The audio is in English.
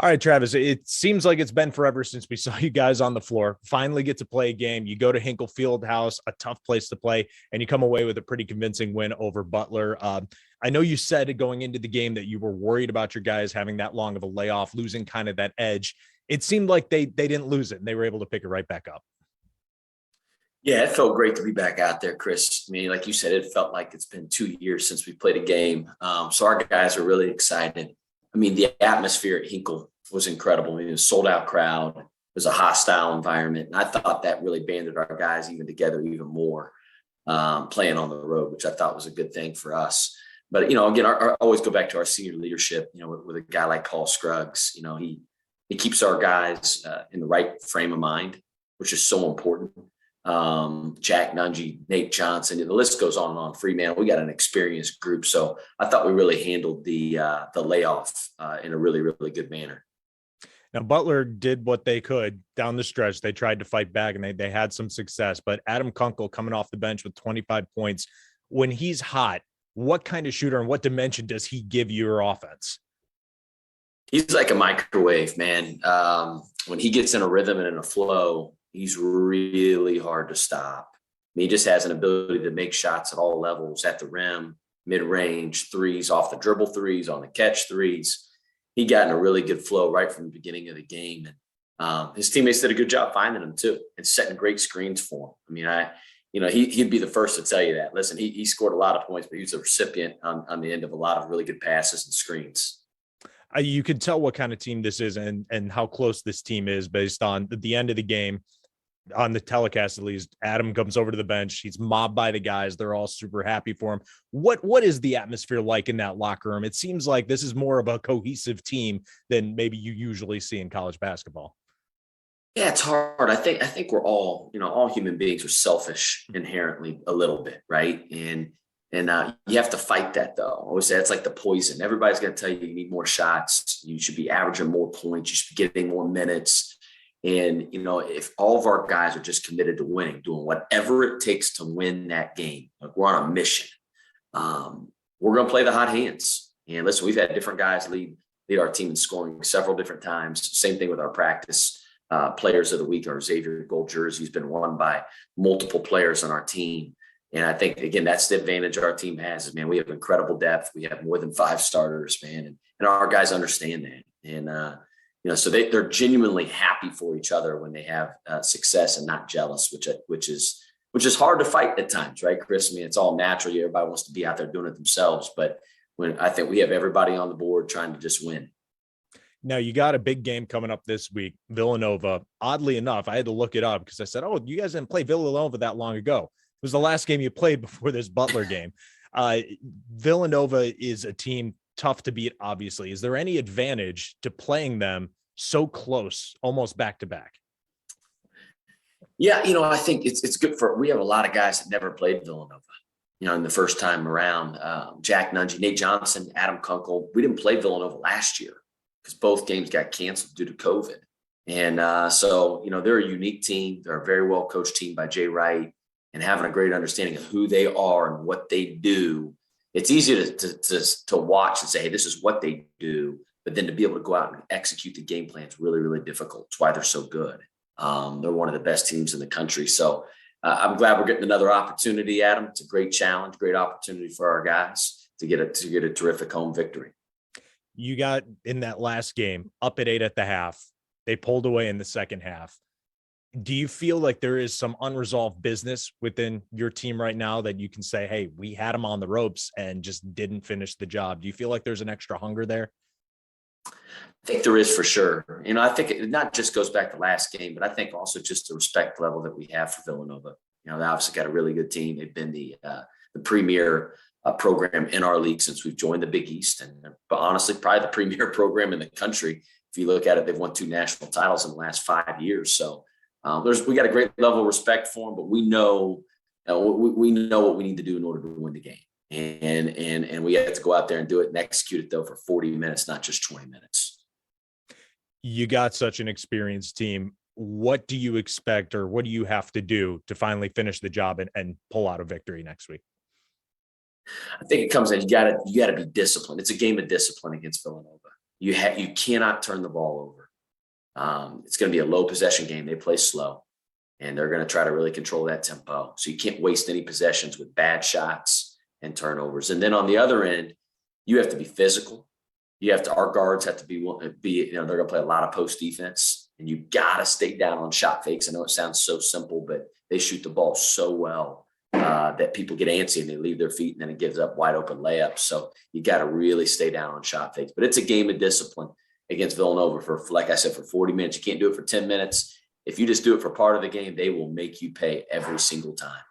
All right, Travis, it seems like it's been forever since we saw you guys on the floor. Finally get to play a game. You go to Hinkle Fieldhouse, a tough place to play, and you come away with a pretty convincing win over Butler. I know you said going into the game that you were worried about your guys having that long of a layoff, losing kind of that edge. It seemed like they didn't lose it, and they were able to pick it right back up. Yeah, it felt great to be back out there, Chris. I mean, like you said, it felt like it's been 2 years since we played a game. So our guys are really excited. I mean, the atmosphere at Hinkle was incredible. I mean, it was a sold-out crowd. It was a hostile environment. And I thought that really banded our guys even together even more, playing on the road, which I thought was a good thing for us. But, again, I always go back to our senior leadership, with a guy like Paul Scruggs. He keeps our guys in the right frame of mind, which is so important. Jack Nungy, Nate Johnson, the list goes on and on. Freeman, we got an experienced group. So I thought we really handled the layoff in a really, really good manner. Now, Butler did what they could down the stretch. They tried to fight back, and they had some success. But Adam Kunkel coming off the bench with 25 points. When he's hot, what kind of shooter and what dimension does he give your offense? He's like a microwave, man. When he gets in a rhythm and in a flow, he's really hard to stop. He just has an ability to make shots at all levels, at the rim, mid-range, threes, off the dribble threes, on the catch threes. He got in a really good flow right from the beginning of the game. And his teammates did a good job finding him too and setting great screens for him. I mean, he'd be the first to tell you that. Listen, he scored a lot of points, but he was a recipient on the end of a lot of really good passes and screens. You can tell what kind of team this is and how close this team is based on the end of the game. On the telecast, at least, Adam comes over to the bench. He's mobbed by the guys. They're all super happy for him. What is the atmosphere like in that locker room? It seems like this is more of a cohesive team than maybe you usually see in college basketball. Yeah, it's hard. I think we're all, all human beings are selfish inherently a little bit, right? And you have to fight that, though. I always say it's like the poison. Everybody's going to tell you need more shots. You should be averaging more points. You should be getting more minutes. And, if all of our guys are just committed to winning, doing whatever it takes to win that game, like we're on a mission, we're going to play the hot hands. And listen, we've had different guys lead our team in scoring several different times. Same thing with our practice players of the week. Our Xavier Gold jersey has been won by multiple players on our team. And I think, again, that's the advantage our team has is, man, we have incredible depth. We have more than 5 starters, man. And our guys understand that. And, so they're genuinely happy for each other when they have success and not jealous, which is hard to fight at times, right, Chris? I mean, it's all natural. Everybody wants to be out there doing it themselves. But when I think we have everybody on the board trying to just win. Now, you got a big game coming up this week, Villanova. Oddly enough, I had to look it up because I said, oh, you guys didn't play Villanova that long ago. It was the last game you played before this Butler game. Villanova is a team tough to beat, obviously. Is there any advantage to playing them so close, almost back to back? Yeah, I think it's good we have a lot of guys that never played Villanova, in the first time around. Jack Nungy, Nate Johnson, Adam Kunkel. We didn't play Villanova last year because both games got canceled due to COVID. And so, they're a unique team. They're a very well coached team by Jay Wright, and having a great understanding of who they are and what they do. It's easy to watch and say, hey, this is what they do. But then to be able to go out and execute the game plan is really, really difficult. It's why they're so good. They're one of the best teams in the country. So I'm glad we're getting another opportunity, Adam. It's a great challenge, great opportunity for our guys to get a terrific home victory. You got in that last game up at 8 at the half. They pulled away in the second half. Do you feel like there is some unresolved business within your team right now that you can say, hey, we had them on the ropes and just didn't finish the job? Do you feel like there's an extra hunger there? I think there is for sure. I think it not just goes back to last game, but I think also just the respect level that we have for Villanova. They obviously got a really good team. They've been the premier program in our league since we've joined the Big East, but honestly, probably the premier program in the country. If you look at it, they've won 2 national titles in the last 5 years. So we got a great level of respect for them, but we know we know what we need to do in order to win the game. And we have to go out there and do it and execute it, though, for 40 minutes, not just 20 minutes. You got such an experienced team. What do you expect, or what do you have to do to finally finish the job and pull out a victory next week? I think it comes in, you gotta be disciplined. It's a game of discipline against Villanova. You cannot turn the ball over. It's going to be a low possession game. They play slow, and they're going to try to really control that tempo. So you can't waste any possessions with bad shots and turnovers. And then on the other end, you have to be physical. Our guards have to be, they're going to play a lot of post defense, and you got to stay down on shot fakes. I know it sounds so simple, but they shoot the ball so well that people get antsy and they leave their feet, and then it gives up wide open layups. So you got to really stay down on shot fakes. But it's a game of discipline against Villanova for, like I said, for 40 minutes. You can't do it for 10 minutes. If you just do it for part of the game, they will make you pay every single time.